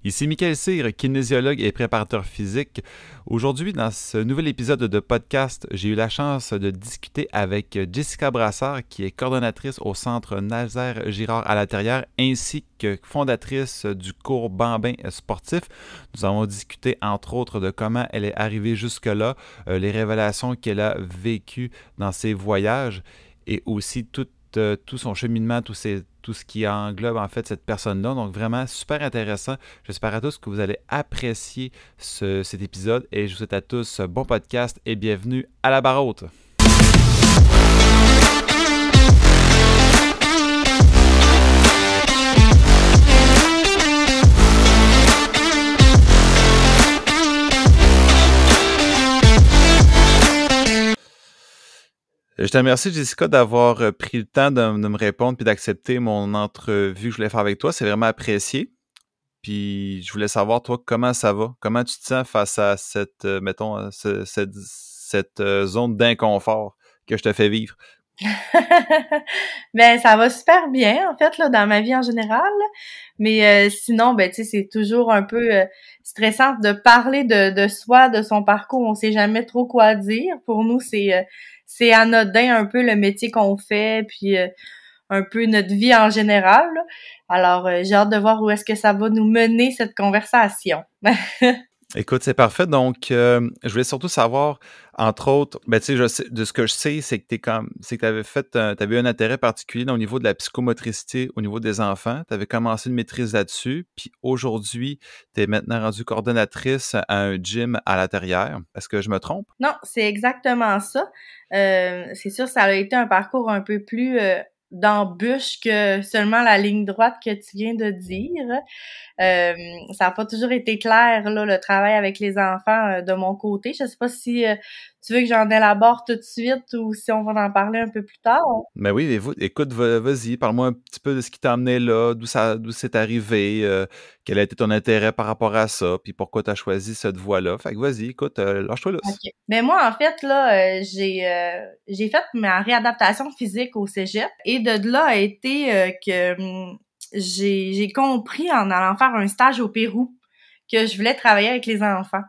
Ici Michael Cyr, kinésiologue et préparateur physique. Aujourd'hui, dans ce nouvel épisode de podcast, j'ai eu la chance de discuter avec Jessica Brassard, qui est coordonnatrice au Centre Nazaire Girard à la Terrière, ainsi que fondatrice du cours Bambin sportif. Nous avons discuté, entre autres, de comment elle est arrivée jusque-là, les révélations qu'elle a vécues dans ses voyages et aussi tout son cheminement, tout ce qui englobe en fait cette personne-là. Donc vraiment super intéressant. J'espère à tous que vous allez apprécier cet épisode et je vous souhaite à tous bon podcast et bienvenue à la barre haute. Je te remercie, Jessica, d'avoir pris le temps de me répondre et d'accepter mon entrevue que je voulais faire avec toi. C'est vraiment apprécié. Puis je voulais savoir, toi, comment ça va? Comment tu te sens face à cette zone d'inconfort que je te fais vivre? Ben ça va super bien en fait là dans ma vie en général, mais sinon ben tu sais c'est toujours un peu stressant de parler de soi, de son parcours, on sait jamais trop quoi dire. Pour nous c'est anodin un peu le métier qu'on fait puis un peu notre vie en général, là. Alors j'ai hâte de voir où est-ce que ça va nous mener cette conversation. Écoute, c'est parfait. Donc, je voulais surtout savoir, entre autres, ben, tu sais, de ce que je sais, c'est que t'avais eu un intérêt particulier au niveau de la psychomotricité au niveau des enfants. Tu avais commencé une maîtrise là-dessus, puis aujourd'hui, tu es maintenant rendue coordonnatrice à un gym à la Terrière. Est-ce que je me trompe? Non, c'est exactement ça. C'est sûr, ça a été un parcours un peu plus d'embûche que seulement la ligne droite que tu viens de dire. Ça n'a pas toujours été clair, là, le travail avec les enfants de mon côté. Je sais pas si tu veux que j'en élabore tout de suite ou si on va en parler un peu plus tard. Ben oui, écoute, vas-y, parle-moi un petit peu de ce qui t'a amené là, d'où c'est arrivé, quel a été ton intérêt par rapport à ça, puis pourquoi tu as choisi cette voie-là. Fait que vas-y, écoute, lâche-toi lousse. OK. Mais moi, en fait, là, j'ai fait ma réadaptation physique au cégep et de là a été que j'ai compris en allant faire un stage au Pérou que je voulais travailler avec les enfants.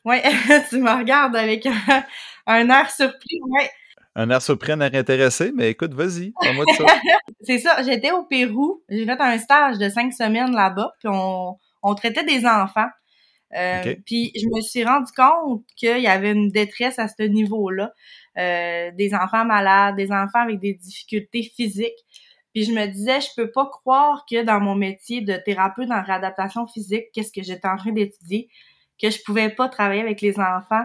Ouais, tu me regardes avec un air surpris. Ouais, Un air surpris, un air intéressé, mais écoute, vas-y, parle-moi de ça. c'est ça. J'étais au Pérou. J'ai fait un stage de 5 semaines là-bas, puis on traitait des enfants. OK? Puis je me suis rendu compte qu'il y avait une détresse à ce niveau-là. Des enfants malades, des enfants avec des difficultés physiques. Puis je me disais, je peux pas croire que dans mon métier de thérapeute en réadaptation physique, qu'est-ce que j'étais en train d'étudier, que je pouvais pas travailler avec les enfants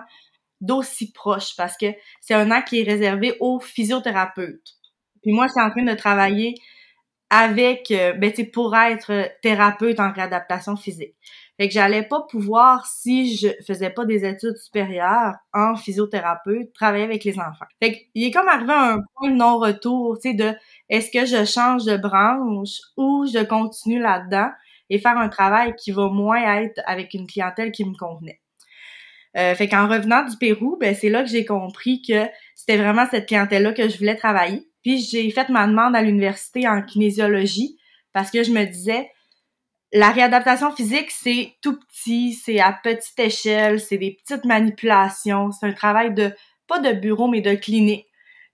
d'aussi proche, parce que c'est un acte qui est réservé aux physiothérapeutes. Puis moi, je suis en train de travailler avec, ben tu sais, pour être thérapeute en réadaptation physique. Fait que j'allais pas pouvoir, si je faisais pas des études supérieures en physiothérapeute, travailler avec les enfants. Fait que il est comme arrivé à un point de non-retour, tu sais, de est-ce que je change de branche ou je continue là-dedans et faire un travail qui va moins être avec une clientèle qui me convenait. Fait qu'en revenant du Pérou, ben c'est là que j'ai compris que c'était vraiment cette clientèle-là que je voulais travailler. Puis j'ai fait ma demande à l'université en kinésiologie parce que je me disais, la réadaptation physique, c'est tout petit, c'est à petite échelle, c'est des petites manipulations, c'est un travail de, pas de bureau, mais de clinique.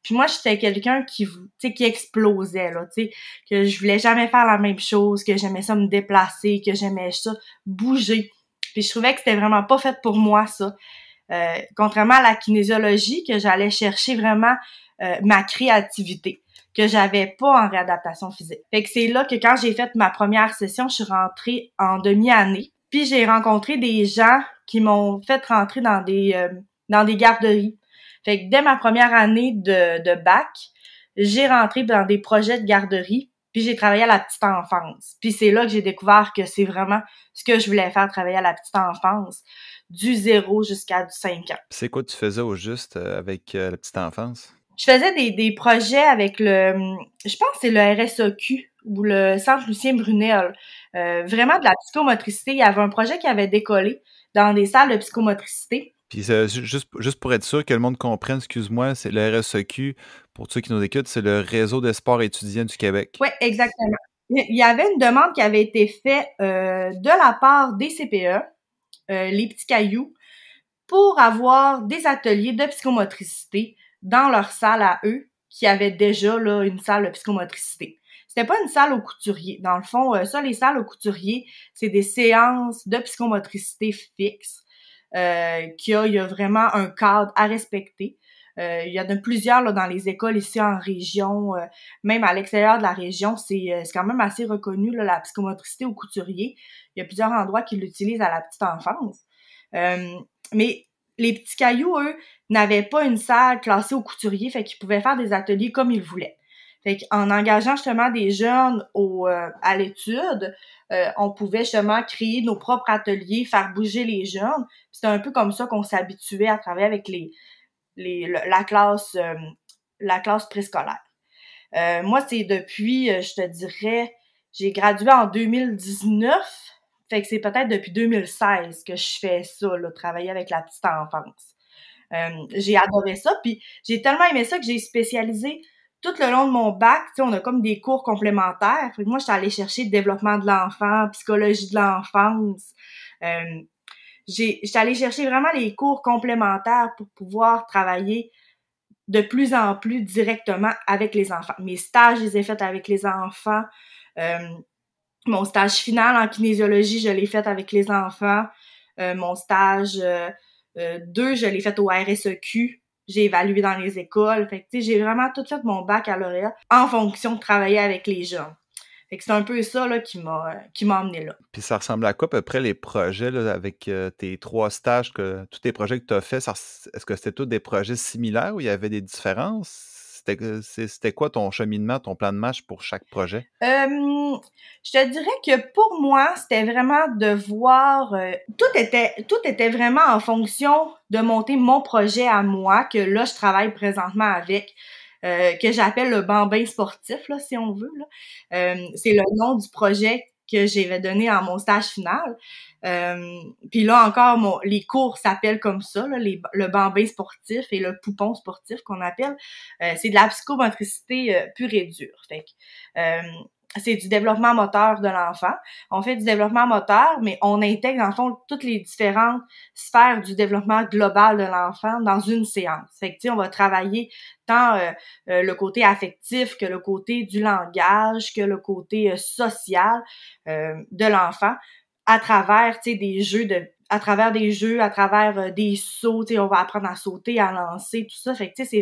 Puis moi, j'étais quelqu'un qui, tu sais, qui explosait, là, tu sais, que je voulais jamais faire la même chose, que j'aimais ça me déplacer, que j'aimais ça bouger. Puis je trouvais que c'était vraiment pas fait pour moi, ça. Contrairement à la kinésiologie, que j'allais chercher vraiment ma créativité, que j'avais pas en réadaptation physique. Fait que c'est là que quand j'ai fait ma première session, je suis rentrée en demi-année. Puis j'ai rencontré des gens qui m'ont fait rentrer dans des garderies. Fait que dès ma première année de bac, j'ai rentré dans des projets de garderie. Puis j'ai travaillé à la petite enfance. Puis c'est là que j'ai découvert que c'est vraiment ce que je voulais faire, travailler à la petite enfance, du 0 jusqu'à du 5 ans. C'est quoi tu faisais au juste avec la petite enfance? Je faisais des projets avec je pense que c'est le RSEQ ou le Centre Lucien Brunel. Vraiment de la psychomotricité. Il y avait un projet qui avait décollé dans des salles de psychomotricité. Puis juste pour être sûr que le monde comprenne, excuse-moi, c'est le RSEQ, pour ceux qui nous écoutent, c'est le Réseau des sports étudiants du Québec. Oui, exactement. il y avait une demande qui avait été faite de la part des CPE, les petits cailloux, pour avoir des ateliers de psychomotricité dans leur salle à eux, qui avaient déjà là une salle de psychomotricité. C'était pas une salle aux couturiers. Dans le fond, ça, les salles aux couturiers, c'est des séances de psychomotricité fixes, il y a vraiment un cadre à respecter. Il y en a plusieurs là, dans les écoles ici en région, même à l'extérieur de la région, c'est quand même assez reconnu, là, la psychomotricité aux couturiers. Il y a plusieurs endroits qui l'utilisent à la petite enfance. Mais les petits cailloux, eux, n'avaient pas une salle classée aux couturiers, fait qu'ils pouvaient faire des ateliers comme ils voulaient. Fait qu'en engageant justement des jeunes à l'étude, on pouvait justement créer nos propres ateliers, faire bouger les jeunes. C'était un peu comme ça qu'on s'habituait à travailler avec la classe préscolaire. Moi, c'est depuis, je te dirais, j'ai gradué en 2019, fait que c'est peut-être depuis 2016 que je fais ça, là, travailler avec la petite enfance. J'ai adoré ça, puis j'ai tellement aimé ça que j'ai spécialisé tout le long de mon bac. Tu sais, on a comme des cours complémentaires. Fait que moi, j'étais allée chercher le développement de l'enfant, psychologie de l'enfance. J'étais allée chercher vraiment les cours complémentaires pour pouvoir travailler de plus en plus directement avec les enfants. Mes stages, je les ai faits avec les enfants. Mon stage final en kinésiologie, je l'ai fait avec les enfants. Mon stage 2, je l'ai fait au RSEQ. J'ai évalué dans les écoles. Fait que, tu sais, j'ai vraiment tout fait mon baccalauréat en fonction de travailler avec les jeunes. Fait que c'est un peu ça là, qui m'a emmené là. Puis ça ressemble à quoi à peu près les projets là, avec tes 3 stages, tous tes projets que tu as faits, est-ce que c'était tous des projets similaires ou il y avait des différences? C'était quoi ton cheminement, ton plan de match pour chaque projet? Je te dirais que pour moi, c'était vraiment de voir tout était vraiment en fonction de monter mon projet à moi, que là, je travaille présentement avec, que j'appelle le bambin sportif, là, si on veut. Là. C'est le nom du projet que j'avais donné à mon stage final. Puis là encore, les cours s'appellent comme ça, là, le bambin sportif et le poupon sportif qu'on appelle. C'est de la psychomotricité pure et dure. Fait que, c'est du développement moteur de l'enfant. On fait du développement moteur, mais on intègre, dans le fond, toutes les différentes sphères du développement global de l'enfant dans une séance. Fait que, tu sais, on va travailler tant le côté affectif que le côté du langage, que le côté social de l'enfant à travers, tu sais, à travers des sauts, tu sais, on va apprendre à sauter, à lancer, tout ça. Fait que, tu sais,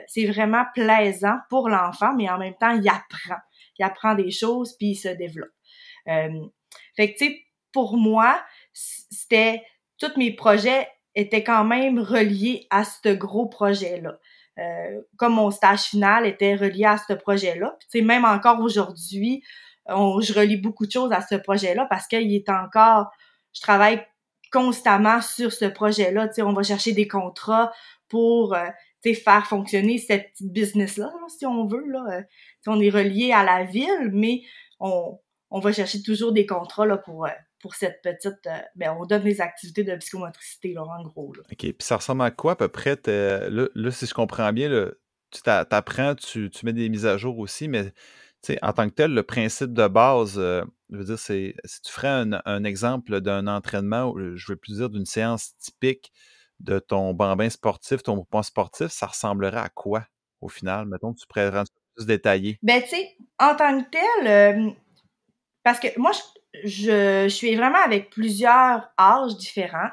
c'est vraiment plaisant pour l'enfant, mais en même temps, il apprend des choses, puis il se développe. Fait que, tu sais, pour moi, tous mes projets étaient quand même reliés à ce gros projet-là. Comme mon stage final était relié à ce projet-là. Puis, tu sais, même encore aujourd'hui, je relie beaucoup de choses à ce projet-là parce je travaille constamment sur ce projet-là. Tu sais, on va chercher des contrats pour faire fonctionner cette petite business-là, là, si on veut. Là. On est relié à la ville, mais on va chercher toujours des contrats là, pour cette petite... on donne des activités de psychomotricité, là, en gros. Là. OK. Puis ça ressemble à quoi à peu près? Là, si je comprends bien, là, t'apprends, tu mets des mises à jour aussi, mais en tant que tel, le principe de base, je veux dire, si tu ferais un exemple d'un entraînement, ou je veux plus dire d'une séance typique de ton bambin sportif, ton mouvement sportif, ça ressemblerait à quoi au final? Mettons que tu pourrais rendre ça plus détaillé. Ben, tu sais, en tant que tel, parce que moi, je suis vraiment avec plusieurs âges différents.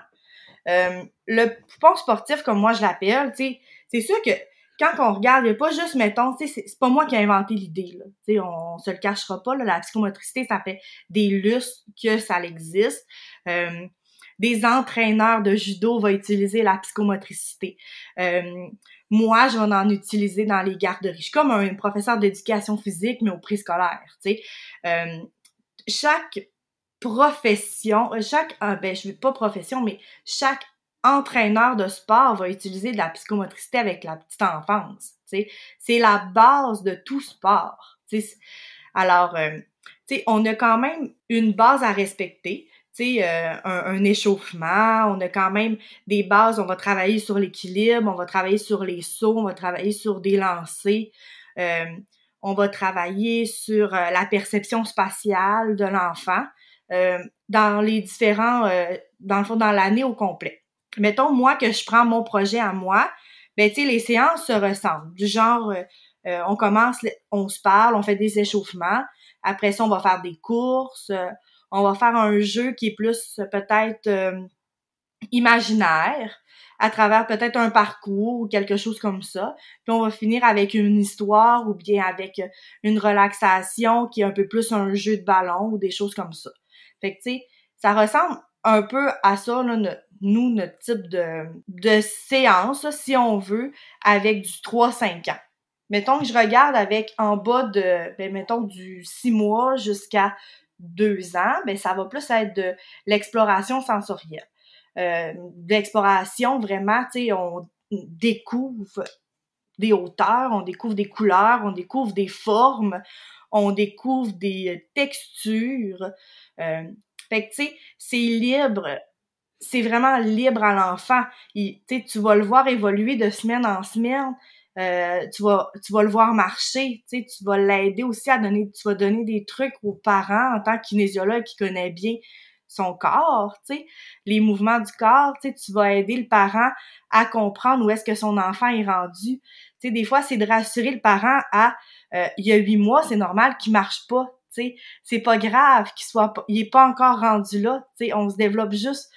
Le poupon sportif, comme moi je l'appelle, tu sais, c'est sûr que quand on regarde, il n'y a pas juste, mettons, tu sais, c'est pas moi qui ai inventé l'idée, là. Tu sais, on se le cachera pas, là, la psychomotricité, ça fait des lustres que ça existe. Des entraîneurs de judo vont utiliser la psychomotricité. Moi, je vais en utiliser dans les garderies. Je suis comme un professeur d'éducation physique, mais au préscolaire, tu sais. Chaque profession, chaque entraîneur de sport va utiliser de la psychomotricité avec la petite enfance, tu sais. C'est la base de tout sport, tu sais. Alors, tu sais, on a quand même une base à respecter, tu sais, un échauffement, on a quand même des bases, on va travailler sur l'équilibre, on va travailler sur les sauts, on va travailler sur des lancers, on va travailler sur la perception spatiale de l'enfant dans les différents, dans le fond, dans l'année au complet. Mettons, moi, que je prends mon projet à moi, ben, tu sais, les séances se ressemblent. Du genre, on commence, on se parle, on fait des échauffements. Après ça, on va faire des courses. On va faire un jeu qui est plus peut-être imaginaire, à travers peut-être un parcours ou quelque chose comme ça. Puis on va finir avec une histoire ou bien avec une relaxation qui est un peu plus un jeu de ballon ou des choses comme ça. Fait que, tu sais, ça ressemble un peu à ça, là, notre type de séance, là, si on veut, avec du 3-5 ans. Mettons que je regarde avec en bas de, ben, mettons, du 6 mois jusqu'à 2 ans, ben, ça va plus être de l'exploration sensorielle. D'exploration, vraiment, tu sais, on découvre des hauteurs, on découvre des couleurs, on découvre des formes, on découvre des textures. Fait que, tu sais, c'est libre, c'est vraiment libre à l'enfant. Tu sais, tu vas le voir évoluer de semaine en semaine. Tu vas le voir marcher, tu sais, tu vas l'aider aussi tu vas donner des trucs aux parents en tant que kinésiologue qui connaît bien son corps, tu sais, les mouvements du corps, tu sais, tu vas aider le parent à comprendre où est-ce que son enfant est rendu. Tu sais, des fois, c'est de rassurer le parent à, il y a 8 mois, c'est normal qu'il marche pas, tu sais, c'est pas grave il est pas encore rendu là, tu sais, on se développe juste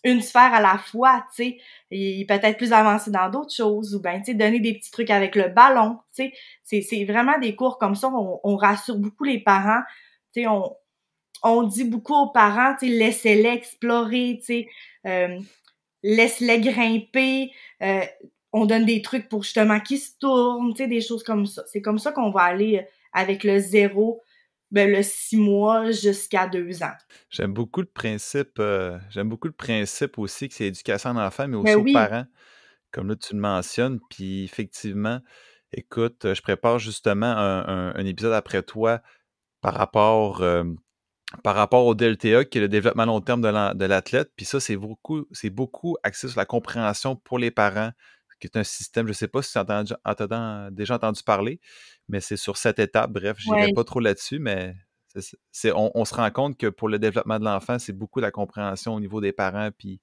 une sphère à la fois, tu sais, il est peut-être plus avancé dans d'autres choses, ou ben, tu sais, donner des petits trucs avec le ballon, tu sais, c'est vraiment des cours comme ça, on rassure beaucoup les parents, tu sais, on dit beaucoup aux parents, tu sais, laissez-les explorer, tu sais, laisse-les grimper, on donne des trucs pour justement qu'ils se tournent, tu sais, des choses comme ça. C'est comme ça qu'on va aller avec le 0, ben, le 6 mois jusqu'à 2 ans. J'aime beaucoup le principe aussi que c'est éducation en enfant, mais Ben aussi aux oui, parents, comme là tu le mentionnes. Puis effectivement, écoute, je prépare justement un épisode après toi par rapport, par rapport au DLTA, qui est le développement long terme de l'athlète. Puis ça, c'est beaucoup axé sur la compréhension pour les parents, qui est un système, je ne sais pas si tu as déjà entendu parler, mais c'est sur 7 étapes. Bref, je n'irai ouais, pas trop là-dessus, mais on se rend compte que pour le développement de l'enfant, c'est beaucoup la compréhension au niveau des parents. Puis,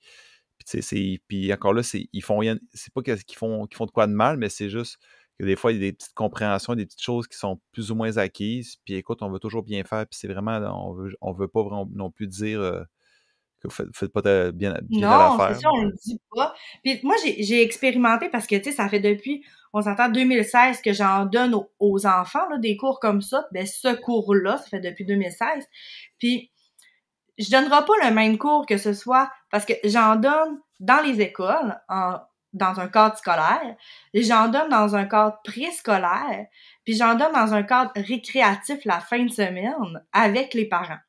tu sais, puis encore là, ils font rien, c'est pas qu'ils font de quoi de mal, mais c'est juste que des fois, il y a des petites compréhensions, des petites choses qui sont plus ou moins acquises. Puis écoute, on veut toujours bien faire. Puis c'est vraiment, on veut pas vraiment non plus dire que vous faites pas bien à non, c'est l'affaire. ça, on le dit pas. Puis moi, j'ai expérimenté parce que, tu sais, ça fait depuis, on s'entend 2016 que j'en donne aux enfants, là, des cours comme ça. Ben, ce cours-là, ça fait depuis 2016. Puis, je donnerai pas le même cours que ce soit parce que j'en donne dans les écoles, dans un cadre scolaire, et j'en donne dans un cadre préscolaire, puis j'en donne dans un cadre récréatif la fin de semaine avec les parents.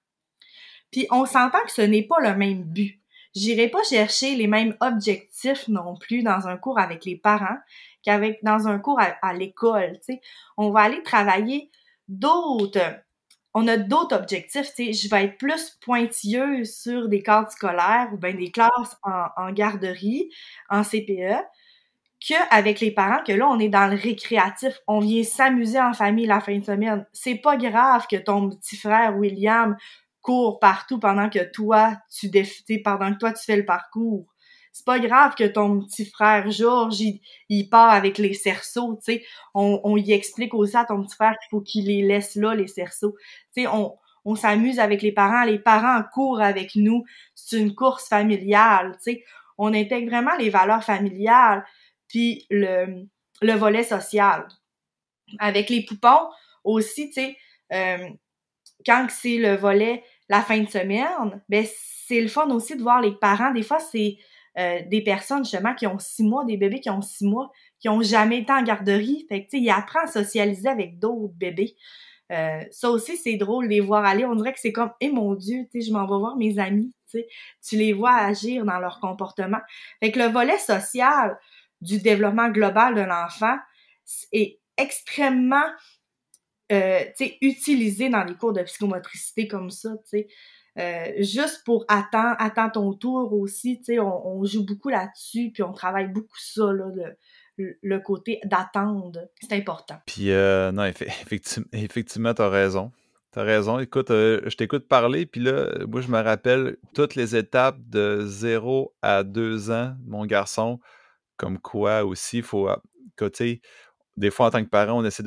Puis on s'entend que ce n'est pas le même but. J'irai pas chercher les mêmes objectifs non plus dans un cours avec les parents qu'avec dans un cours à l'école, tu sais. On va aller travailler d'autres on a d'autres objectifs, tu sais, je vais être plus pointilleuse sur des cadres scolaires ou bien des classes en garderie, en CPE, qu'avec les parents, que là, on est dans le récréatif. On vient s'amuser en famille la fin de semaine. C'est pas grave que ton petit frère William court partout pendant que toi, pendant que toi, tu fais le parcours. C'est pas grave que ton petit frère Georges, il part avec les cerceaux, tu sais. On y explique aussi à ton petit frère qu'il faut qu'il les laisse là, les cerceaux. Tu sais, on s'amuse avec les parents courent avec nous. C'est une course familiale, tu sais. On intègre vraiment les valeurs familiales puis le volet social. Avec les poupons aussi, tu sais, quand c'est le volet la fin de semaine, ben c'est le fun aussi de voir les parents. Des fois, c'est des personnes justement qui ont 6 mois, des bébés qui ont 6 mois, qui ont jamais été en garderie. Fait que tu sais, ils apprennent à socialiser avec d'autres bébés. Ça aussi, c'est drôle de les voir aller. On dirait que c'est comme, eh mon Dieu, tu sais, je m'en vais voir mes amis, tu sais. Tu les vois agir dans leur comportement. Fait que le volet social du développement global de l'enfant est extrêmement, tu sais, utilisé dans les cours de psychomotricité comme ça, tu sais. Juste pour attends ton tour aussi, tu sais, on joue beaucoup là-dessus, puis on travaille beaucoup ça, là, le côté d'attendre. C'est important. Puis, non, effectivement, t'as raison. T'as raison. Écoute, je t'écoute parler, puis là, moi, je me rappelle toutes les étapes de 0 à 2 ans, mon garçon, comme quoi aussi, il faut, que, tu sais, des fois, en tant que parent, on essaie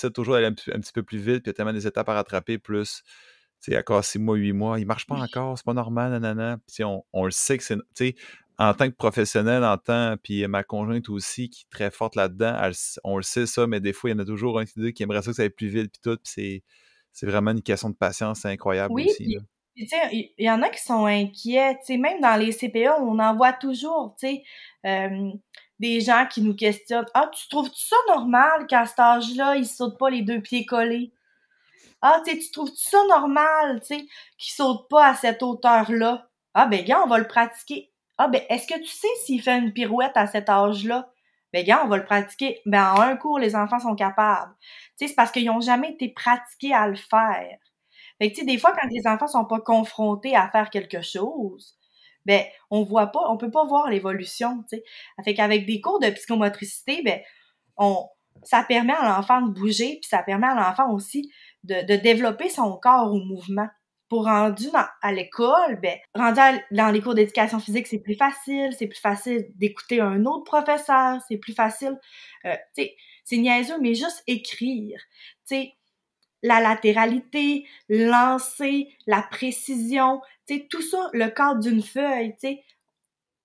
toujours d'aller un petit peu plus vite, puis il y a tellement des étapes à rattraper, plus, tu sais, encore 6 mois, 8 mois, il marche pas encore, c'est pas normal, nanana. Puis on le sait que c'est, tu sais, en tant que professionnel, puis ma conjointe aussi, qui est très forte là-dedans, on le sait ça, mais des fois, il y en a toujours un qui aimerait ça que ça aille plus vite, puis tout, puis c'est vraiment une question de patience, c'est incroyable Oui, aussi, là. puis tu sais, il y en a qui sont inquiets, tu sais, même dans les CPA, on en voit toujours, tu sais, des gens qui nous questionnent. « Ah, tu trouves-tu ça normal qu'à cet âge-là, ils sautent pas les 2 pieds collés? Ah, tu sais, tu trouves-tu ça normal, tu sais, qu'ils sautent pas à cette hauteur-là? Ah, ben, gars, on va le pratiquer. Ah, ben, est-ce que tu sais s'il fait une pirouette à cet âge-là? Ben, gars, on va le pratiquer. Ben, en un cours, les enfants sont capables. Tu sais, c'est parce qu'ils ont jamais été pratiqués à le faire. Fait que, tu sais, des fois, quand les enfants sont pas confrontés à faire quelque chose, ben, on peut pas voir l'évolution, tu sais. Fait qu'avec des cours de psychomotricité, ben, ça permet à l'enfant de bouger, puis ça permet à l'enfant aussi de développer son corps au mouvement. Pour à l'école, ben, dans les cours d'éducation physique, c'est plus facile d'écouter un autre professeur, c'est plus facile, tu sais, c'est niaiseux, mais juste écrire, tu sais, la latéralité, lancer, la précision, tu sais, tout ça, le cadre d'une feuille, tu sais,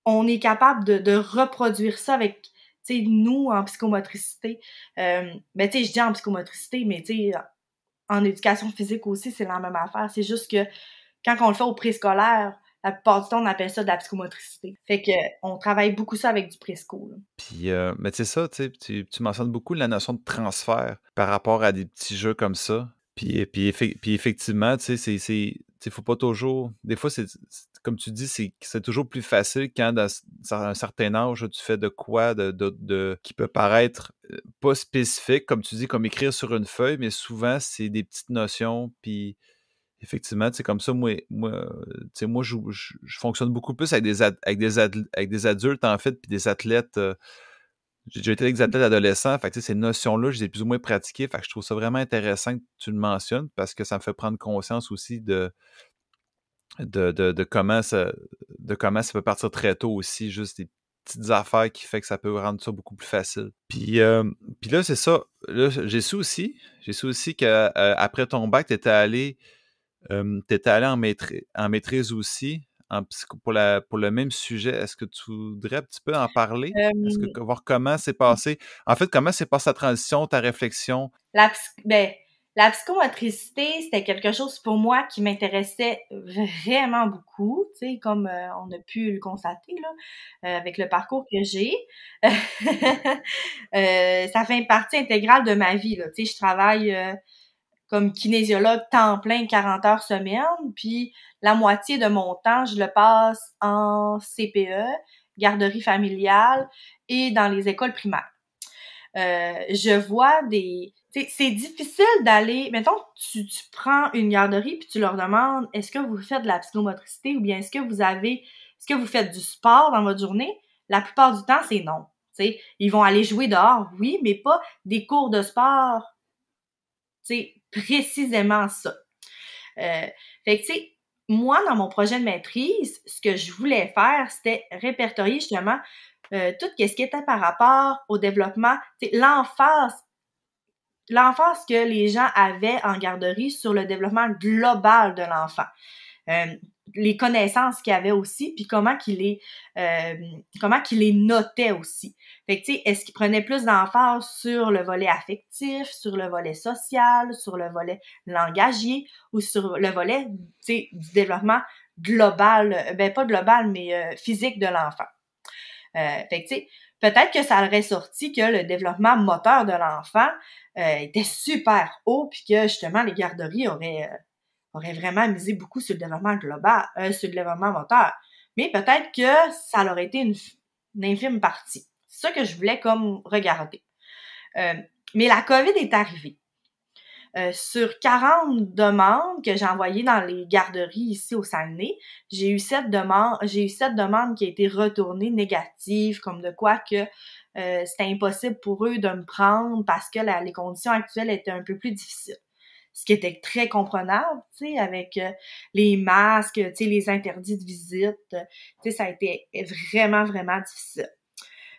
on est capable de reproduire ça avec, tu sais, nous, en psychomotricité. Ben, tu sais, je dis en psychomotricité, mais tu sais, en éducation physique aussi, c'est la même affaire. C'est juste que quand on le fait au préscolaire, la plupart du temps, on appelle ça de la psychomotricité. Fait que on travaille beaucoup ça avec du présco, là. Puis, mais tu sais ça, tu mentionnes beaucoup la notion de transfert par rapport à des petits jeux comme ça. Puis effectivement, tu sais, faut pas toujours. Des fois, comme tu dis, c'est toujours plus facile quand, dans un certain âge, tu fais de quoi qui peut paraître pas spécifique, comme tu dis, comme écrire sur une feuille, mais souvent, c'est des petites notions. Puis, effectivement, tu sais, comme ça, tu sais, moi, je fonctionne beaucoup plus avec avec des adultes, en fait, puis des athlètes. J'ai déjà été avec des athlètes adolescents, fait que, tu sais, ces notions-là, je les ai plus ou moins pratiquées, fait que je trouve ça vraiment intéressant que tu le mentionnes parce que ça me fait prendre conscience aussi de comment ça peut partir très tôt aussi, juste des petites affaires qui fait que ça peut rendre ça beaucoup plus facile. Puis là, c'est ça. Là, j'ai su aussi que après ton bac, t'étais allé en maîtrise aussi, pour le même sujet. Est-ce que tu voudrais un petit peu en parler? Est-ce que voir comment s'est passé, en fait, comment s'est passée ta transition, ta réflexion? Ben, la psychomotricité, c'était quelque chose pour moi qui m'intéressait vraiment beaucoup, tu sais, comme on a pu le constater là, avec le parcours que j'ai. Ça fait une partie intégrale de ma vie, là. Tu sais, je travaille comme kinésiologue temps plein, 40 heures semaine, puis la moitié de mon temps, je le passe en CPE, garderie familiale et dans les écoles primaires. Je vois c'est difficile d'aller, mettons, tu prends une garderie puis tu leur demandes, est-ce que vous faites de la psychomotricité ou bien est-ce que vous faites du sport dans votre journée? La plupart du temps, c'est non. Tu sais, ils vont aller jouer dehors, oui, mais pas des cours de sport, tu sais, précisément ça. Fait que, tu sais, moi, dans mon projet de maîtrise, ce que je voulais faire, c'était répertorier justement tout ce qui était par rapport au développement, tu sais, l'emphase que les gens avaient en garderie sur le développement global de l'enfant. Les connaissances qu'il avait aussi, puis comment qu'il les notait aussi. Fait que, tu sais, est-ce qu'il prenait plus d'emphase sur le volet affectif, sur le volet social, sur le volet langagier, ou sur le volet, tu sais, du développement global, ben pas global, mais physique de l'enfant. Fait que, tu sais, peut-être que ça aurait sorti que le développement moteur de l'enfant était super haut, puis que, justement, les garderies auraient vraiment misé beaucoup sur le développement global, sur le développement moteur. Mais peut-être que ça aurait été une infime partie. C'est ça que je voulais comme regarder. Mais la COVID est arrivée. Sur 40 demandes que j'ai envoyées dans les garderies ici au Saguenay, j'ai eu 7 demandes qui ont été retournées négatives, comme de quoi que c'était impossible pour eux de me prendre parce que les conditions actuelles étaient un peu plus difficiles. Ce qui était très comprenable, tu sais, avec les masques, tu sais, les interdits de visite, tu sais, ça a été vraiment, vraiment difficile.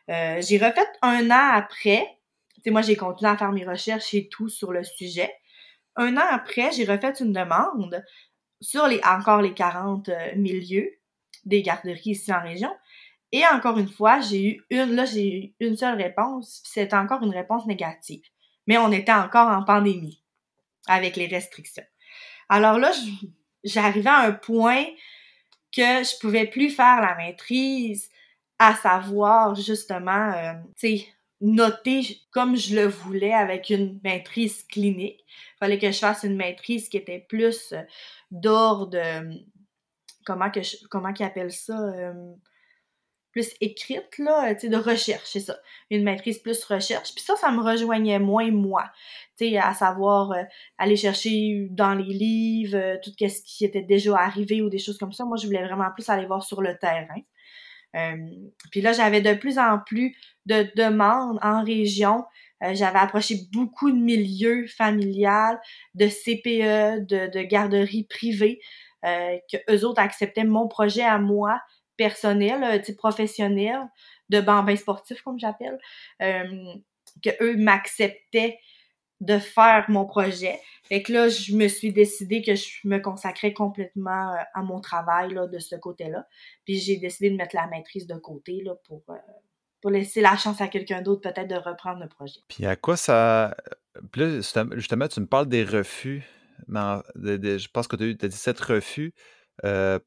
J'ai refait 1 an après, tu sais, moi, j'ai continué à faire mes recherches et tout sur le sujet. 1 an après, j'ai refait une demande sur encore les 40 milieux des garderies ici en région. Et encore une fois, j'ai eu une seule réponse, puis c'était encore une réponse négative. Mais on était encore en pandémie, avec les restrictions. Alors là, j'arrivais à un point que je pouvais plus faire la maîtrise, à savoir justement, tu sais, noter comme je le voulais avec une maîtrise clinique. Il fallait que je fasse une maîtrise qui était plus d'ordre, comment qu'ils appellent ça, plus écrite, là, tu sais, de recherche, c'est ça. Une maîtrise plus recherche. Puis ça me rejoignait moins moi. Tu sais, à savoir aller chercher dans les livres tout ce qui était déjà arrivé ou des choses comme ça. Moi, je voulais vraiment plus aller voir sur le terrain. Puis là, j'avais de plus en plus de demandes en région. J'avais approché beaucoup de milieux familiales, de CPE, de garderies privées, que eux autres acceptaient mon projet à moi, personnel, type professionnel, de bambin sportif, comme j'appelle, que eux m'acceptaient de faire mon projet. Fait que là, je me suis décidée que je me consacrais complètement à mon travail là, de ce côté-là. Puis j'ai décidé de mettre la maîtrise de côté là, pour laisser la chance à quelqu'un d'autre peut-être de reprendre le projet. Puis à quoi ça. Puis là, justement, tu me parles des refus. Mais je pense que tu as dit 7 refus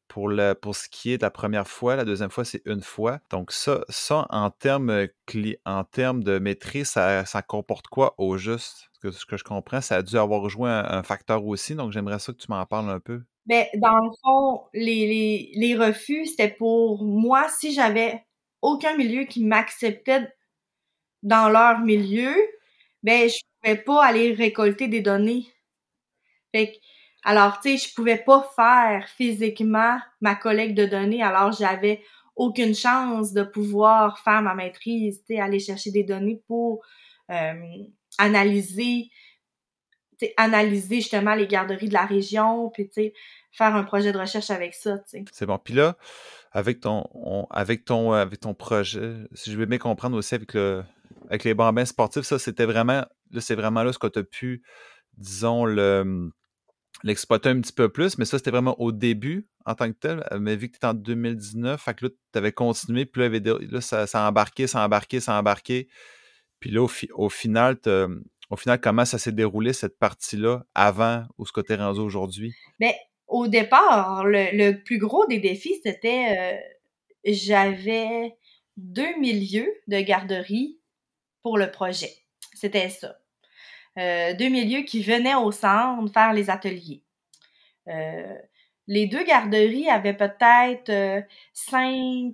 pour ce qui est de la première fois. La deuxième fois, c'est une fois. Donc, ça en termes de maîtrise, ça comporte quoi au juste? Parce que ce que je comprends, ça a dû avoir joué un facteur aussi. Donc, j'aimerais ça que tu m'en parles un peu. Ben, dans le fond, les refus, c'était pour moi, si j'avais aucun milieu qui m'acceptait dans leur milieu, ben, je pouvais pas aller récolter des données. Fait que, alors, tu sais, je pouvais pas faire physiquement ma collecte de données, alors j'avais aucune chance de pouvoir faire ma maîtrise, tu sais, aller chercher des données pour euh, analyser, analyser justement les garderies de la région, puis tu sais, faire un projet de recherche avec ça, tu sais. C'est bon. Puis là, avec ton projet, si je veux bien comprendre aussi avec les bambins sportifs, ça, c'était vraiment, là, c'est vraiment là ce que tu as pu, disons, l'exploiter un petit peu plus, mais ça, c'était vraiment au début en tant que tel. Mais vu que tu étais en 2019, fait que là, tu avais continué, puis là, ça a embarqué, ça a embarqué, ça a embarqué. Puis là, au final, comment ça s'est déroulé, cette partie-là, avant où ce que tu es rendu aujourd'hui? Ben, au départ, le plus gros des défis, c'était j'avais 2 milieux de garderie pour le projet. C'était ça. 2 milieux qui venaient au centre faire les ateliers. Les 2 garderies avaient peut-être 5,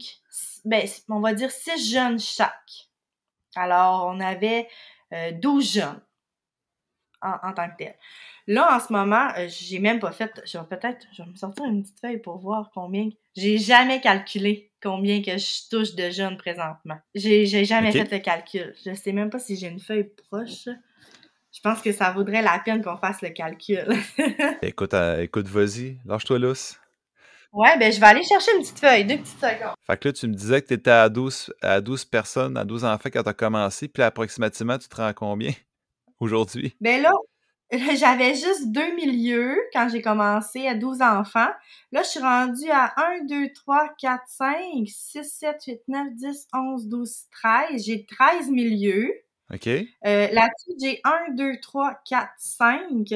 on va dire 6 jeunes chaque. Alors, on avait 12 jeunes en tant que tel. Là, en ce moment, j'ai même pas fait, je vais me sortir une petite feuille pour voir combien, j'ai jamais calculé combien que je touche de jeunes présentement. J'ai jamais OK. fait le calcul. Je sais même pas si j'ai une feuille proche. Je pense que ça vaudrait la peine qu'on fasse le calcul. Écoute, vas-y, lâche-toi lousse. Ouais, ben je vais aller chercher une petite feuille, 2 petites secondes. Fait que là, tu me disais que tu étais à 12 personnes, à 12 enfants quand tu as commencé, puis là, approximativement, tu te rends combien aujourd'hui? Ben là, j'avais juste 2 milieux quand j'ai commencé à 12 enfants. Là, je suis rendue à 1, 2, 3, 4, 5, 6, 7, 8, 9, 10, 11, 12, 13. J'ai 13 milieux. OK? Là-dessus, j'ai 1, 2, 3, 4, 5.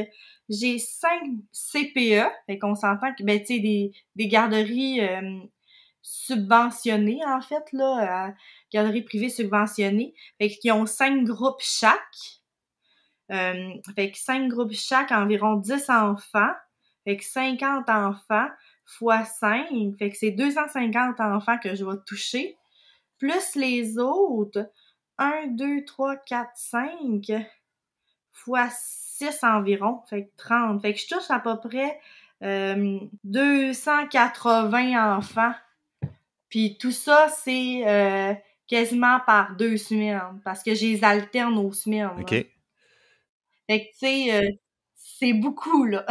J'ai 5 CPE. Fait qu'on s'entend que, ben, tu sais, des garderies subventionnées, en fait, là, garderies privées subventionnées. Fait qu'ils ont 5 groupes chaque. Fait que 5 groupes chaque, environ 10 enfants. Fait que 50 enfants fois 5. Fait que c'est 250 enfants que je vais toucher. Plus les autres, 1, 2, 3, 4, 5 fois 6 environ. Fait que 30. Fait que je touche à peu près 280 enfants. Puis tout ça, c'est quasiment par 2 semaines parce que je les alterne aux semaines. OK. Là. Fait que, tu sais, c'est beaucoup, là.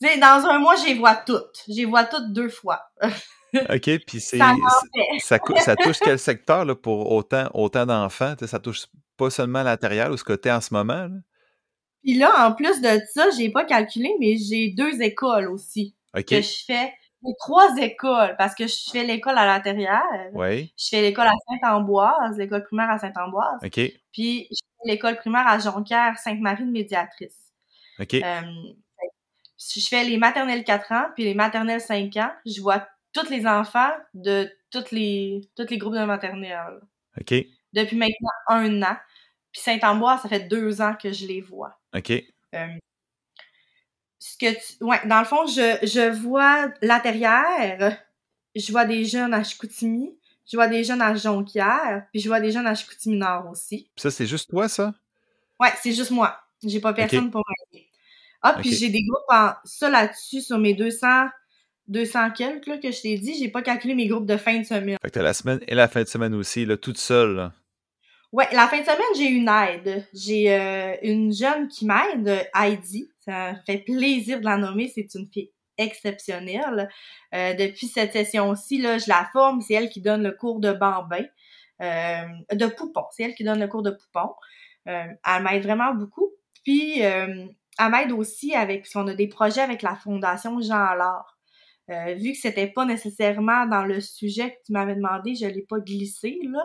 Tu sais, dans un mois, je les vois toutes. Je les vois toutes 2 fois. OK, puis Ça en fait. ça touche quel secteur là, pour autant d'enfants? Tu sais, ça touche pas seulement l'intérieur ou ce que tu es en ce moment? Là? Puis là, en plus de ça, j'ai pas calculé, mais j'ai 2 écoles aussi que OK. je fais. J'ai 3 écoles parce que je fais l'école à l'intérieur. Oui. Je fais l'école à Sainte-Ambroise, l'école primaire à Sainte-Ambroise. OK. Puis je fais l'école primaire à Jonquière, Sainte-Marie de Médiatrice. OK. Je fais les maternelles 4 ans, puis les maternelles 5 ans. Je vois tous les enfants de tous les groupes de maternelle. OK. Depuis maintenant 1 an. Puis Saint-Ambroise, ça fait 2 ans que je les vois. OK. Ouais, dans le fond, je vois l'intérieur, je vois des jeunes à Chicoutimi, je vois des jeunes à Jonquière, puis je vois des jeunes à Chicoutimi-Nord aussi. Puis ça, c'est juste toi, ça? Ouais, c'est juste moi. J'ai pas personne OK. pour m'aider. Ah, puis OK. j'ai des groupes ça là-dessus, sur mes 200 quelques, là, que je t'ai dit, j'ai pas calculé mes groupes de fin de semaine. Fait que t'as la semaine et la fin de semaine aussi, là, toute seule. Là. Ouais, la fin de semaine, j'ai une aide. J'ai une jeune qui m'aide, Heidi. Ça me fait plaisir de la nommer. C'est une fille exceptionnelle. Depuis cette session-ci, là, je la forme. C'est elle qui donne le cours de bambin, de poupon. C'est elle qui donne le cours de poupon. Elle m'aide vraiment beaucoup. Puis, elle m'aide aussi parce qu'on a des projets avec la Fondation Jean Allard. Vu que c'était pas nécessairement dans le sujet que tu m'avais demandé, je l'ai pas glissé, là.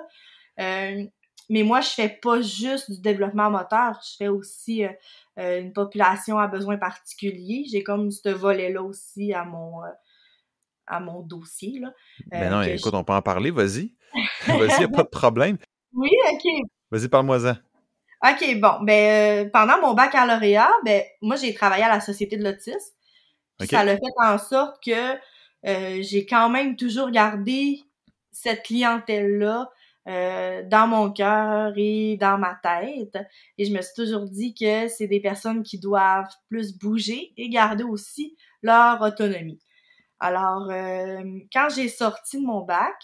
Mais moi, je fais pas juste du développement moteur, je fais aussi une population à besoins particuliers. J'ai comme ce volet-là aussi à mon dossier. Là, Ben non, que écoute, on peut en parler, vas-y. Vas-y, y a pas de problème. Oui, OK. Vas-y, parle-moi-en. OK, bon, pendant mon baccalauréat, moi, j'ai travaillé à la Société de l'autisme. Puis OK. ça l'a fait en sorte que j'ai quand même toujours gardé cette clientèle-là dans mon cœur et dans ma tête. Et je me suis toujours dit que c'est des personnes qui doivent plus bouger et garder aussi leur autonomie. Alors, quand j'ai sorti de mon bac,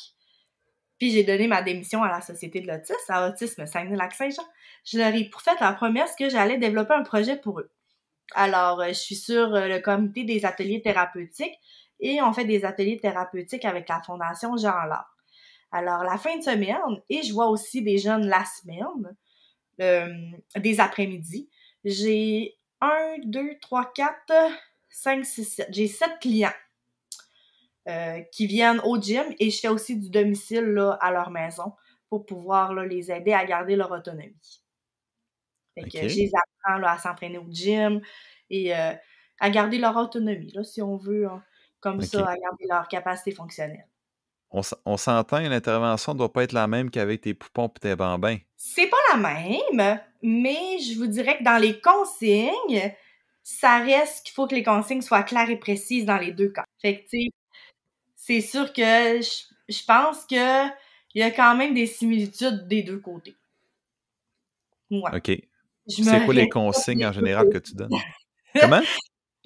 puis j'ai donné ma démission à la Société de l'autisme, à Autisme Saguenay-Lac-Saint-Jean, je leur ai fait la promesse que j'allais développer un projet pour eux. Alors, je suis sur le comité des ateliers thérapeutiques et on fait des ateliers thérapeutiques avec la Fondation Jean Allard. Alors, la fin de semaine, et je vois aussi des jeunes la semaine, des après-midi, j'ai 1, 2, 3, 4, 5, 6, 7. J'ai 7 clients qui viennent au gym et je fais aussi du domicile là, à leur maison pour pouvoir là, les aider à garder leur autonomie. Fait que je les apprends là, à s'entraîner au gym et à garder leur autonomie, là, si on veut, hein, comme ça, à garder leur capacité fonctionnelle. On s'entend, l'intervention ne doit pas être la même qu'avec tes poupons et tes bambins. C'est pas la même, mais je vous dirais que dans les consignes, ça reste qu'il faut que les consignes soient claires et précises dans les 2 cas. Fait que, tu sais, c'est sûr que je pense que il y a quand même des similitudes des 2 côtés. Ouais. OK. C'est quoi les consignes en général que tu donnes? Comment?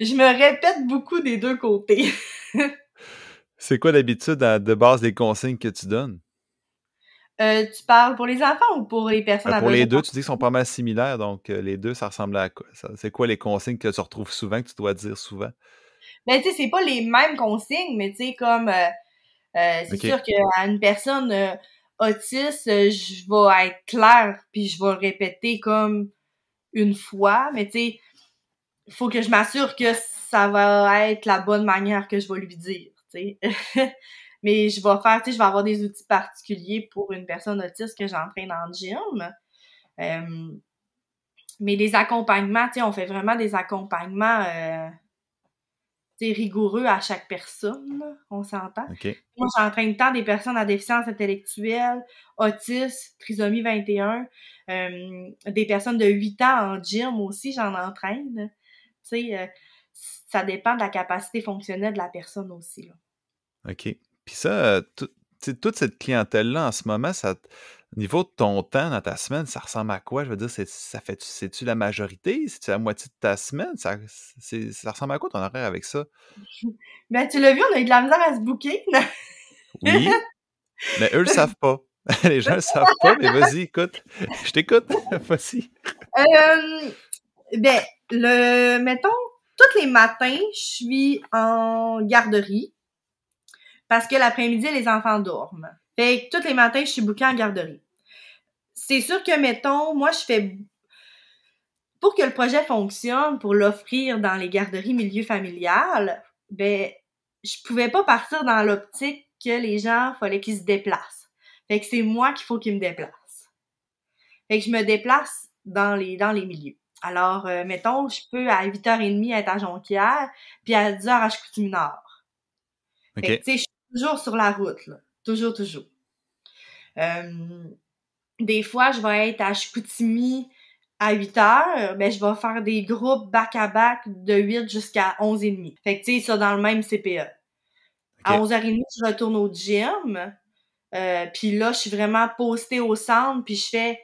Je me répète beaucoup des 2 côtés. C'est quoi d'habitude de base les consignes que tu donnes? Tu parles pour les enfants ou pour les personnes à Pour besoins les deux, tu dis qu'ils sont pas mal similaires, donc les deux, ça ressemble à quoi? C'est quoi les consignes que tu retrouves souvent, que tu dois dire souvent? Ben, tu sais, c'est pas les mêmes consignes, mais tu sais, comme, c'est sûr qu'à une personne autiste, je vais être claire, puis je vais le répéter comme une fois, mais tu sais, il faut que je m'assure que ça va être la bonne manière que je vais lui dire, tu sais. Mais je vais faire, tu sais, je vais avoir des outils particuliers pour une personne autiste que j'entraîne en gym. Mais les accompagnements, tu sais, on fait vraiment des accompagnements rigoureux à chaque personne, là, on s'entend. OK. Moi, j'entraîne tant des personnes à déficience intellectuelle, autisme, trisomie 21, des personnes de 8 ans en gym aussi, j'en entraîne. Tu sais, ça dépend de la capacité fonctionnelle de la personne aussi, là. OK. Puis ça, toute cette clientèle-là, en ce moment, au niveau de ton temps dans ta semaine, ça ressemble à quoi? Je veux dire, c'est-tu la majorité? C'est-tu la moitié de ta semaine? Ça ressemble à quoi ton horaire avec ça? Ben, tu l'as vu, on a eu de la misère à se booker. Oui, mais eux le savent pas. Les gens le savent pas, mais vas-y, écoute. Je t'écoute. Vas-y. Ben, mettons, tous les matins, je suis en garderie parce que l'après-midi, les enfants dorment. Fait que tous les matins, je suis bookée en garderie. C'est sûr que, mettons, moi, je fais... Pour que le projet fonctionne, pour l'offrir dans les garderies milieu familial, ben, je pouvais pas partir dans l'optique que les gens, fallait qu'ils se déplacent. Fait que c'est moi qu'il faut qu'ils me déplacent. Fait que je me déplace dans les milieux. Alors, mettons, je peux à 8h30 être à Jonquière, puis à 10h à Chicoutimi-Nord. Fait que, OK. tu sais, je suis toujours sur la route, là. Toujours, toujours. Des fois, je vais être à Chicoutimi à 8h, ben, je vais faire des groupes back-à-back de 8 jusqu'à 11h30. Fait que, tu sais, ça dans le même CPE. À OK. 11h30, je retourne au gym. Puis là, je suis vraiment postée au centre, puis je fais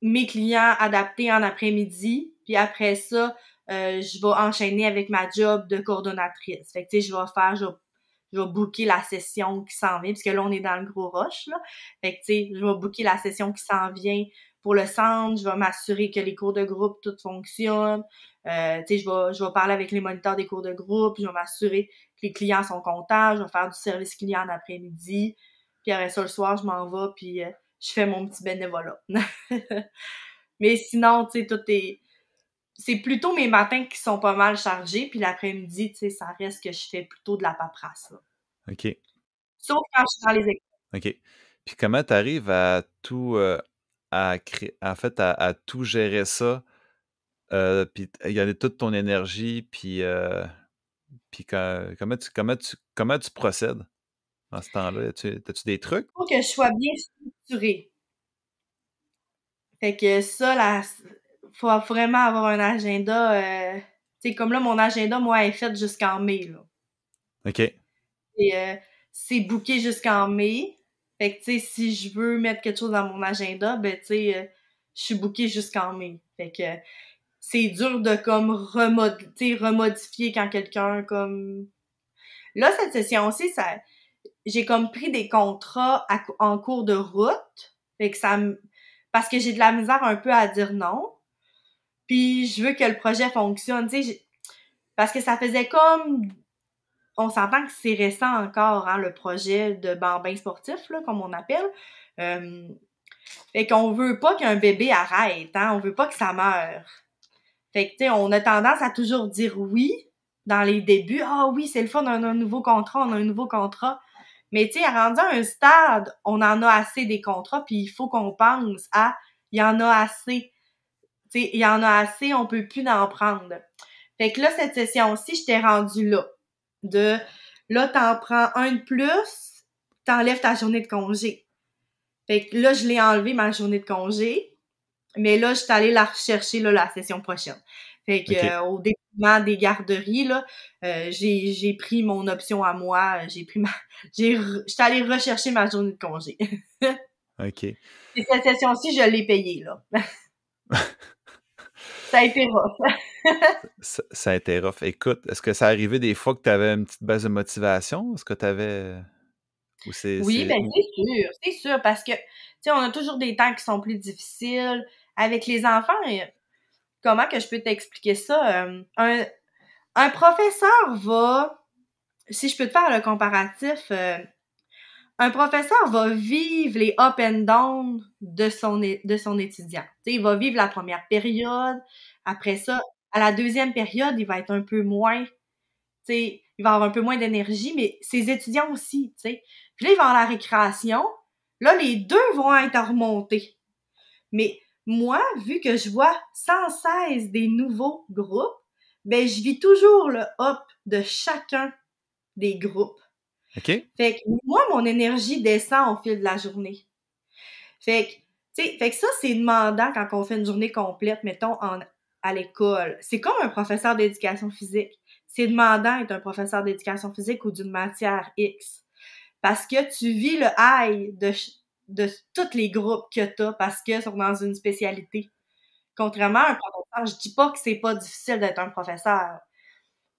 mes clients adaptés en après-midi. Puis après ça, je vais enchaîner avec ma job de coordonnatrice. Fait que, tu sais, je vais booker la session qui s'en vient, puisque là, on est dans le gros rush, là. Fait que, tu sais, je vais booker la session qui s'en vient pour le centre. Je vais m'assurer que les cours de groupe, tout fonctionne. Tu sais, je vais parler avec les moniteurs des cours de groupe. Je vais m'assurer que les clients sont contents. Je vais faire du service client en après-midi. Puis après ça, le soir, je m'en vais, puis je fais mon petit bénévolat. Mais sinon, tu sais, c'est plutôt mes matins qui sont pas mal chargés, puis l'après-midi, tu sais, ça reste que je fais plutôt de la paperasse, là. OK. Sauf quand je suis dans les écoles. OK. Puis comment tu arrives à tout, à créer, en fait, à tout gérer ça, puis y donner toute ton énergie, puis comment tu procèdes en ce temps-là? As-tu des trucs? Faut que je sois bien structurée. Fait que ça, là, faut vraiment avoir un agenda, tu sais, comme là, mon agenda, moi, est fait jusqu'en mai, là. OK. Et c'est booké jusqu'en mai. Fait que, tu sais, si je veux mettre quelque chose dans mon agenda, ben, tu sais, je suis bookée jusqu'en mai. Fait que c'est dur de, comme, remodifier quand quelqu'un, comme... Là, cette session-ci, j'ai comme pris des contrats en cours de route. Fait que parce que j'ai de la misère un peu à dire non. Puis je veux que le projet fonctionne, tu sais, parce que ça faisait comme... On s'entend que c'est récent encore, hein, le projet de bambin sportif, là, comme on appelle. Fait qu'on veut pas qu'un bébé arrête, hein, on veut pas que ça meure. Fait que, tu sais, on a tendance à toujours dire oui dans les débuts. Ah oui, c'est le fun, on a un nouveau contrat, on a un nouveau contrat. Mais, tu sais, rendu à un stade, on en a assez des contrats, puis il faut qu'on pense à, il y en a assez. Tu sais, il y en a assez, on peut plus en prendre. Fait que là, cette session-ci, j'étais rendue là. Là, t'en prends un de plus, t'enlèves ta journée de congé. Fait que là, je l'ai enlevé, ma journée de congé. Mais là, je suis allée la rechercher, là, la session prochaine. Fait que, OK. au détriment des garderies, là, j'ai pris mon option à moi. Je suis allée rechercher ma journée de congé. OK. Et cette session-ci, je l'ai payée, là. Ça a été rough. Ça a été rough. Écoute, est-ce que ça arrivait des fois que tu avais une petite baisse de motivation? Est-ce que tu avais ou Oui, ben ou c'est sûr, parce que, tu sais, on a toujours des temps qui sont plus difficiles. Avec les enfants, comment que je peux t'expliquer ça? Un professeur si je peux te faire le comparatif, un professeur va vivre les up and down de son étudiant. Tu sais, il va vivre la première période. Après ça, à la deuxième période, il va être un peu moins, tu sais, il va avoir un peu moins d'énergie, mais ses étudiants aussi, tu sais. Puis là, il va avoir la récréation. Là, les deux vont être remontés. Mais moi, vu que je vois sans cesse des nouveaux groupes, ben, je vis toujours le up de chacun des groupes. OK? Fait que moi, mon énergie descend au fil de la journée. Fait que, tu sais, fait que ça, c'est demandant quand on fait une journée complète, mettons, à l'école. C'est comme un professeur d'éducation physique. C'est demandant d'être un professeur d'éducation physique ou d'une matière X. Parce que tu vis le high de tous les groupes que t'as parce qu'ils sont dans une spécialité. Contrairement à un professeur, je dis pas que c'est pas difficile d'être un professeur.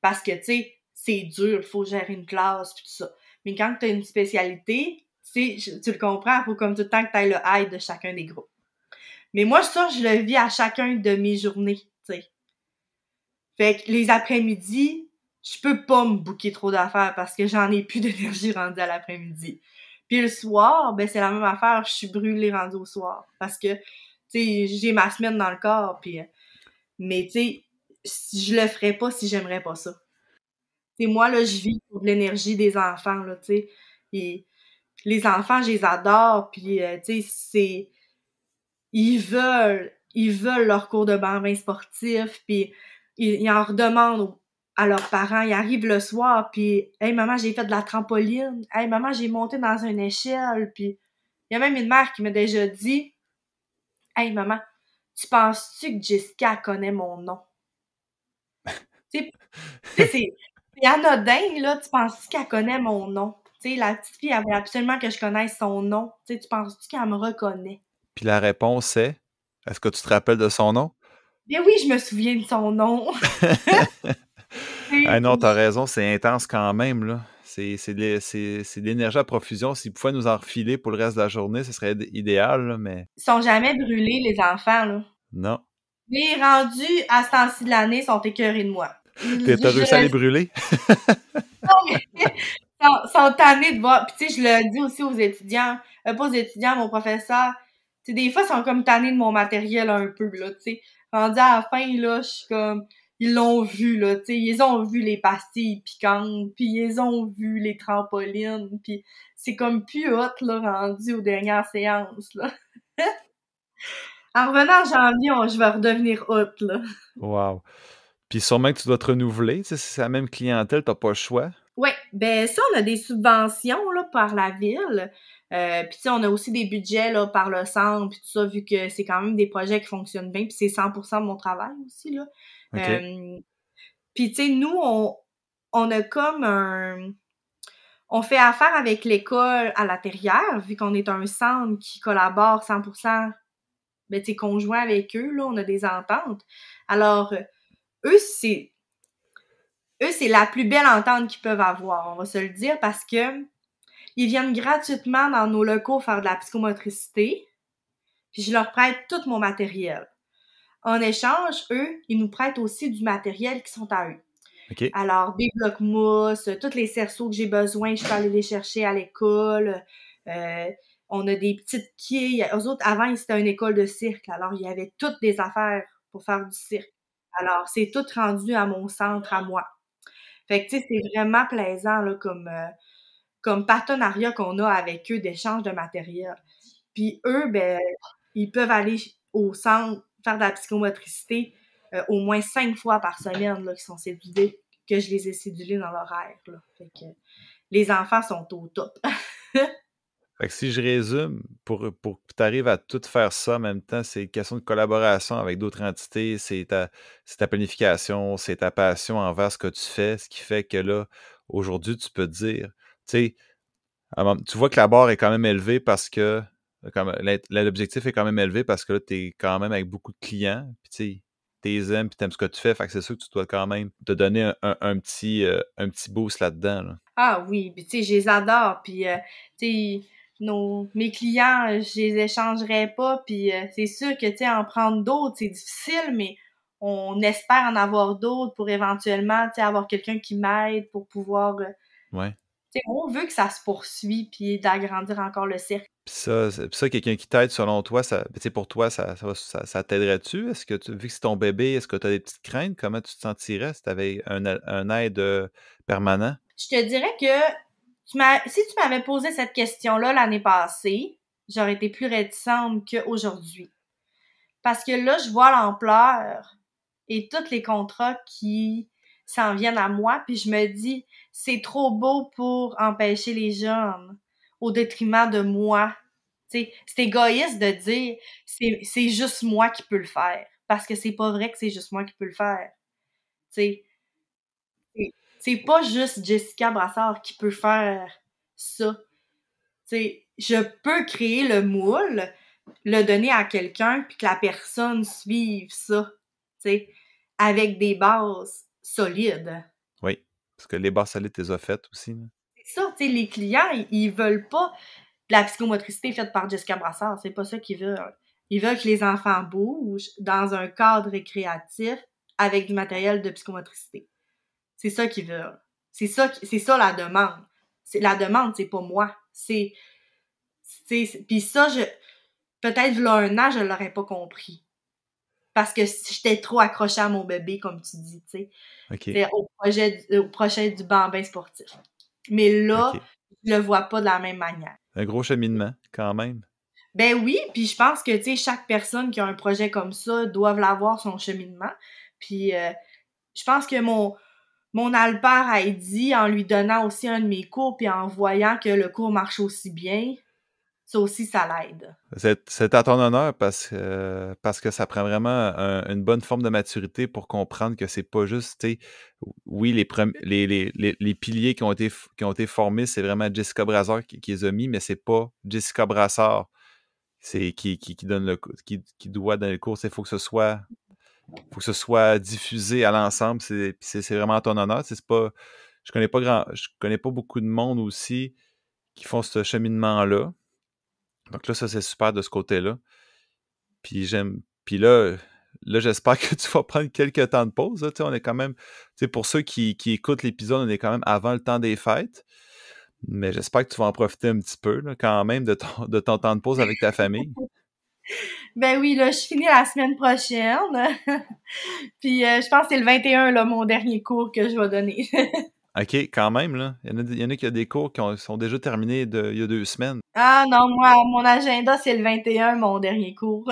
Parce que, tu sais, c'est dur, il faut gérer une classe, pis tout ça. Mais quand tu as une spécialité, tu le comprends, il faut comme tout le temps que tu ailles le high de chacun des groupes. Mais moi, ça, je le vis à chacun de mes journées, tu sais. Fait que les après-midi, je peux pas me booker trop d'affaires parce que j'en ai plus d'énergie rendue à l'après-midi. Puis le soir, ben c'est la même affaire, je suis brûlée rendue au soir parce que tu sais, j'ai ma semaine dans le corps puis mais tu sais, je le ferais pas si j'aimerais pas ça. Tu sais moi là, je vis pour de l'énergie des enfants là, tu sais. Et les enfants, je les adore puis tu sais ils veulent leur cours de bambin sportif, puis ils en redemandent à leurs parents. Ils arrivent le soir, puis « Hey, maman, j'ai fait de la trampoline. Hey, maman, j'ai monté dans une échelle. » Puis il y a même une mère qui m'a déjà dit « Hey, maman, tu penses-tu que Jessica connaît mon nom? » Tu sais, c'est anodin, là. Tu penses-tu qu'elle connaît mon nom? Tu sais, la petite fille, elle veut absolument que je connaisse son nom. Tu sais, tu penses-tu qu'elle me reconnaît? Puis la réponse est, est-ce que tu te rappelles de son nom? Bien oui, je me souviens de son nom. Ah non, t'as raison, c'est intense quand même, là. C'est de l'énergie à profusion. S'ils pouvaient nous en refiler pour le reste de la journée, ce serait idéal, là, mais Ils sont jamais brûlés, les enfants, là. non. Les rendus à ce temps-ci de l'année sont écœurés de moi. T'as réussi à les brûler? Sont tannés de voir. Puis tu sais, je le dis aussi aux étudiants, pas aux étudiants, mon professeur. Tu sais, des fois, ils sont comme tannés de mon matériel un peu, là, tu sais. Rendu à la fin, là, je suis comme, ils l'ont vu, là, tu sais, ils ont vu les pastilles piquantes, puis ils ont vu les trampolines, puis c'est comme plus hot, là, rendu aux dernières séances, là. En revenant en janvier, je vais redevenir hot, là. Wow. Puis sûrement que tu dois te renouveler, tu sais, si c'est la même clientèle, t'as pas le choix. Oui, ben ça, on a des subventions là, par la ville. Puis tu sais, on a aussi des budgets là, par le centre, puis tout ça, vu que c'est quand même des projets qui fonctionnent bien, puis c'est 100% de mon travail aussi, là. OK. Puis tu sais, nous, on a comme un... On fait affaire avec l'école à l'intérieur, vu qu'on est un centre qui collabore 100%, ben, tu sais, conjoint avec eux, là, on a des ententes. Alors, eux, c'est la plus belle entente qu'ils peuvent avoir, on va se le dire, parce que ils viennent gratuitement dans nos locaux faire de la psychomotricité, puis je leur prête tout mon matériel. En échange, eux, ils nous prêtent aussi du matériel qui sont à eux. OK. Alors, des blocs-mousse, tous les cerceaux que j'ai besoin, je peux aller les chercher à l'école. Euh, on a des petites quilles. Eux autres, avant, c'était une école de cirque. Alors, il y avait toutes des affaires pour faire du cirque. Alors, c'est tout rendu à mon centre, à moi. Fait que, tu sais, c'est vraiment plaisant, là, comme partenariat qu'on a avec eux d'échange de matériel. Puis eux, ben, ils peuvent aller au centre faire de la psychomotricité au moins 5 fois par semaine, là, qui sont cédulés, que je les ai cédulés dans l'horaire, là. Fait que les enfants sont au top. Fait que si je résume, pour que tu arrives à tout faire ça en même temps, c'est une question de collaboration avec d'autres entités, c'est ta planification, c'est ta passion envers ce que tu fais, ce qui fait que là, aujourd'hui, tu peux te dire, tu sais, tu vois que la barre est quand même élevée parce que l'objectif est quand même élevé parce que là, tu es quand même avec beaucoup de clients, puis tu sais, t'es aimes, puis t'aimes ce que tu fais, fait que c'est sûr que tu dois quand même te donner un petit boost là-dedans, là. Ah oui, puis tu sais, je les adore, puis tu sais, mes clients, je les échangerais pas, puis c'est sûr que tu sais, en prendre d'autres, c'est difficile, mais on espère en avoir d'autres pour éventuellement, tu sais, avoir quelqu'un qui m'aide pour pouvoir, Ouais. tu sais, on veut que ça se poursuive, puis d'agrandir encore le cercle. Puis ça, quelqu'un qui t'aide, selon toi, tu sais, pour toi, ça t'aiderait-tu? Est-ce que vu que c'est ton bébé, est-ce que tu as des petites craintes? Comment tu te sentirais si tu avais un aide permanent? Je te dirais que si tu m'avais posé cette question-là l'année passée, j'aurais été plus réticente qu'aujourd'hui. Parce que là, je vois l'ampleur et tous les contrats qui s'en viennent à moi, puis je me dis, c'est trop beau pour empêcher les jeunes au détriment de moi. Tu sais, c'est égoïste de dire, c'est juste moi qui peux le faire. Parce que c'est pas vrai que c'est juste moi qui peux le faire. Tu sais, c'est pas juste Jessica Brassard qui peut faire ça. Tu sais, je peux créer le moule, le donner à quelqu'un, puis que la personne suive ça, tu sais, avec des bases solides. Oui. Parce que les barres solides, tu les as faites aussi, là. C'est ça, tu sais, les clients, ils veulent pas... la psychomotricité faite par Jessica Brassard, c'est pas ça qu'ils veulent. Ils veulent que les enfants bougent dans un cadre récréatif avec du matériel de psychomotricité. C'est ça qu'ils veulent. C'est ça la demande. La demande, c'est pas moi. Puis ça, peut-être v'là un an, je l'aurais pas compris. Parce que j'étais trop accrochée à mon bébé, comme tu dis, tu sais. OK. Au projet du bambin sportif. Mais là, OK. je le vois pas de la même manière. Un gros cheminement, quand même. Ben oui, puis je pense que, tu sais, chaque personne qui a un projet comme ça doit l'avoir son cheminement. Puis je pense que mon Alpère a dit, en lui donnant aussi un de mes cours, puis en voyant que le cours marche aussi bien, ça aussi, ça l'aide. C'est à ton honneur parce que ça prend vraiment une bonne forme de maturité pour comprendre que c'est pas juste, tu sais, oui, les piliers qui ont été formés, c'est vraiment Jessica Brassard qui les a mis, mais c'est pas Jessica Brassard qui donne qui doit donner le cours. Il faut que ce soit diffusé à l'ensemble. C'est vraiment à ton honneur. C'est pas, je connais pas beaucoup de monde aussi qui font ce cheminement-là. Donc là, ça, c'est super de ce côté-là. Puis là, j'espère que tu vas prendre quelques temps de pause. Là. On est quand même, pour ceux qui écoutent l'épisode, on est quand même avant le temps des fêtes. Mais j'espère que tu vas en profiter un petit peu, là, quand même, de ton temps de pause avec ta famille. Ben oui, là, je finis la semaine prochaine. Puis je pense que c'est le 21, là, mon dernier cours que je vais donner. OK, quand même, là. Il y en a qui ont des cours qui sont déjà terminés il y a 2 semaines. Ah non, moi, mon agenda, c'est le 21, mon dernier cours.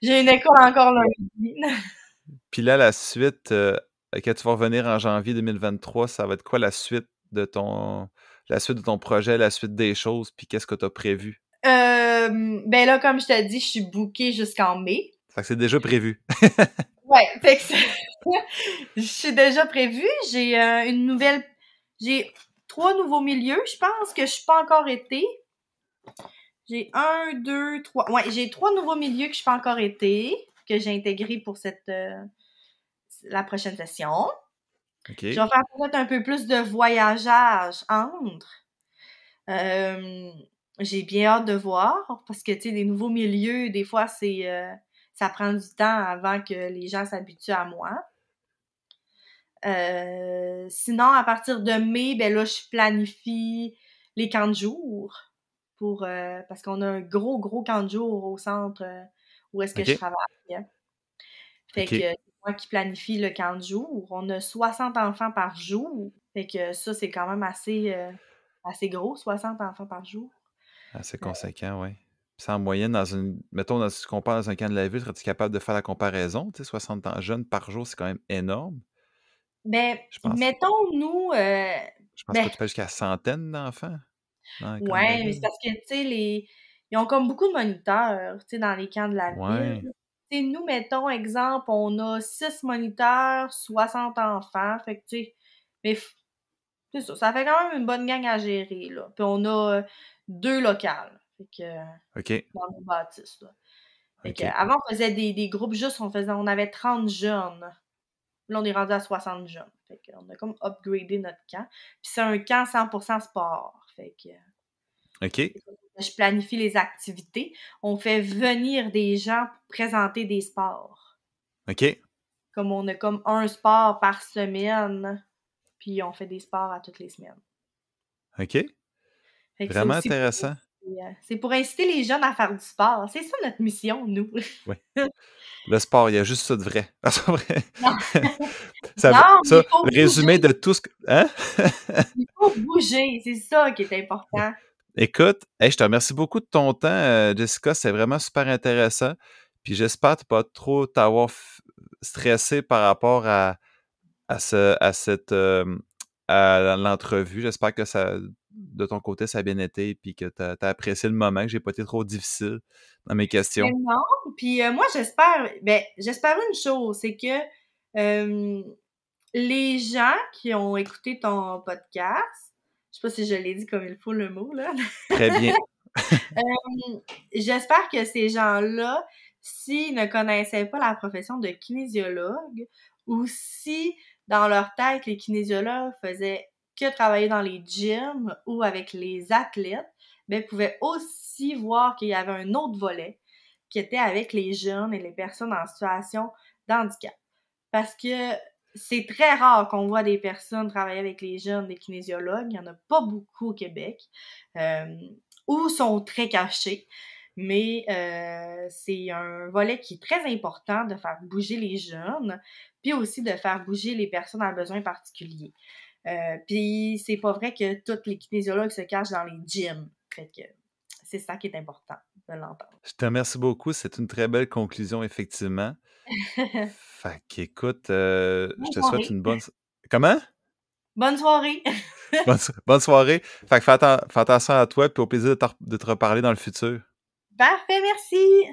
J'ai une école encore lundi. Puis là, la suite, quand tu vas revenir en janvier 2023, ça va être quoi la suite de ton projet, la suite des choses, puis qu'est-ce que tu as prévu? Ben là, comme je te dis, je suis bookée jusqu'en mai. Fait que c'est déjà prévu. Ouais, fait que je suis déjà prévue. J'ai 3 nouveaux milieux. Je pense que je suis pas encore été. J'ai 1, 2, 3. Ouais, j'ai 3 nouveaux milieux que je suis pas encore été, que j'ai intégrés pour la prochaine session. OK. Je vais faire peut-être un peu plus de voyageage entre. J'ai bien hâte de voir parce que, tu sais, des nouveaux milieux, des fois, ça prend du temps avant que les gens s'habituent à moi. Sinon, à partir de mai, ben là, je planifie les camps de jour parce qu'on a un gros camp de jour au centre où est-ce que je OK. travaille. Fait que OK. c'est moi qui planifie le camp de jour. On a 60 enfants par jour. Fait que ça, c'est quand même assez gros, 60 enfants par jour. Assez conséquent, oui. Puis en moyenne, mettons, si tu compares dans un camp de la ville, serais-tu capable de faire la comparaison? Tu sais, 60 jeunes par jour, c'est quand même énorme. Ben, Je pense, mettons, nous, je pense ben, pas que tu peux jusqu'à centaines d'enfants dans un camp de la ouais, mais c'est ville. parce que, tu sais, ils ont comme beaucoup de moniteurs, tu sais, dans les camps de la ville. Ouais. Tu sais, nous, mettons, exemple, on a 6 moniteurs, 60 enfants, fait que, tu sais, mais c'est ça fait quand même une bonne gang à gérer, là. Puis on a 2 locales, fait que, OK. dans nos bâtisses, là. Fait que, OK. avant, on faisait des groupes juste, on avait 30 jeunes. Là, on est rendu à 60 jeunes. Fait qu'on a comme upgradé notre camp. Puis c'est un camp 100% sport. Fait que OK. je planifie les activités. On fait venir des gens pour présenter des sports. OK. Comme on a comme un sport par semaine, puis on fait des sports à toutes les semaines. OK. Fait que ça Vraiment aussi, intéressant. c'est pour inciter les jeunes à faire du sport. C'est ça notre mission, nous. Oui. Le sport, il y a juste ça de vrai. Ah, c'est vrai. Non, Ça, non, mais ça, il faut le résumé bouger. de tout ce que. Hein? Il faut bouger. C'est ça qui est important. Écoute, hey, je te remercie beaucoup de ton temps, Jessica. C'est vraiment super intéressant. Puis j'espère ne pas trop t'avoir stressé par rapport à à l'entrevue. J'espère que de ton côté, ça a bien été puis que tu as apprécié le moment, que j'ai pas été trop difficile dans mes Mais questions. non, puis moi j'espère une chose, c'est que euh, les gens qui ont écouté ton podcast, je sais pas si je l'ai dit comme il faut le mot là, Très bien. j'espère que ces gens-là, s'ils ne connaissaient pas la profession de kinésiologue, ou si dans leur tête les kinésiologues faisaient que travaillaient dans les gyms ou avec les athlètes, ben, pouvaient aussi voir qu'il y avait un autre volet qui était avec les jeunes et les personnes en situation de handicap. Parce que c'est très rare qu'on voit des personnes travailler avec les jeunes, des kinésiologues. Il n'y en a pas beaucoup au Québec. Ou sont très cachés. Mais c'est un volet qui est très important de faire bouger les jeunes, puis aussi de faire bouger les personnes à besoins particuliers. Puis c'est pas vrai que tous les kinésiologues se cachent dans les gyms. Fait que c'est ça qui est important de l'entendre. Je te remercie beaucoup. C'est une très belle conclusion, effectivement. Fait qu'écoute, je Bonne te souhaite soirée. une bonne... Comment? Bonne soirée! Bonne soirée. Fait que fais attention à toi, puis au plaisir de te reparler dans le futur. Parfait, merci!